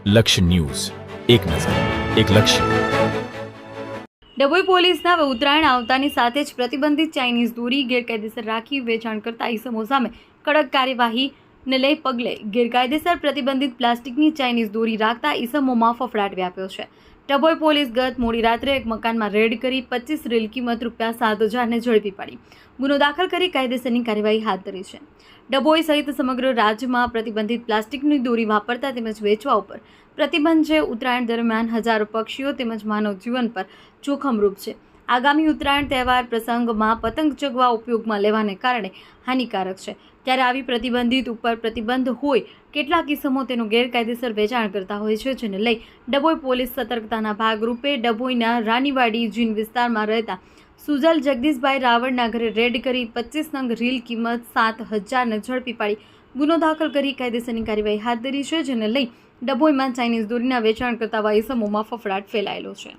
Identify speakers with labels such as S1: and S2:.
S1: લક્ષ્ય ન્યૂઝ, એક નજર, એક લક્ષ્ય.
S2: ડભોઈ પોલીસના હવે ઉત્તરાયણ આવતાની સાથે જ પ્રતિબંધિત ચાઇનીઝ દોરી ગેરકાયદેસર રાખી વેચાણ કરતા ઇસમો સામે કડક કાર્યવાહીને લઈ પગલે ગેરકાયદેસર પ્રતિબંધિત પ્લાસ્ટિકની ચાઇનીઝ દોરી રાખતા ઇસમોમાં ફફડાટ વ્યાપ્યો છે. ડભોઈ પોલીસ ગત મોડી રાત્રે એક મકાનમાં રેડ કરી 25 રીલ કિંમત ₹7,000ને ઝડપી પાડી ગુનો દાખલ કરી કાયદેસરની કાર્યવાહી હાથ ધરી છે. ડભોઈ સહિત સમગ્ર રાજ્યમાં પ્રતિબંધિત પ્લાસ્ટિકની દોરી વાપરતા તેમજ વેચવા ઉપર પ્રતિબંધ છે. ઉત્તરાયણ દરમિયાન હજારો પક્ષીઓ તેમજ માનવ જીવન પર જોખમરૂપ છે. આગામી ઉત્તરાયણ તહેવાર પ્રસંગમાં પતંગ ચગવા ઉપયોગમાં લેવાને કારણે હાનિકારક છે. ત્યારે આવી પ્રતિબંધિત ઉપર પ્રતિબંધ હોય કેટલાક કિસ્સામાં તેનું ગેરકાયદેસર વેચાણ કરતા હોય છે, જેને લઈ ડભોઈ પોલીસ સતર્કતાના ભાગરૂપે ડભોઈના રાનીવાડી જીન વિસ્તારમાં રહેતા સુજલ જગદીશભાઈ રાવળના ઘરે રેડ કરી 25 નંગ રીલ કિંમત ₹7,000ને ઝડપી પાડી ગુનો દાખલ કરી કાયદેસરની કાર્યવાહી હાથ ધરી છે, જેને લઈ ડભોઈમાં ચાઇનીઝ દોરીના વેચાણ કરતા ઇસમોમાં ફફડાટ ફેલાયેલો છે.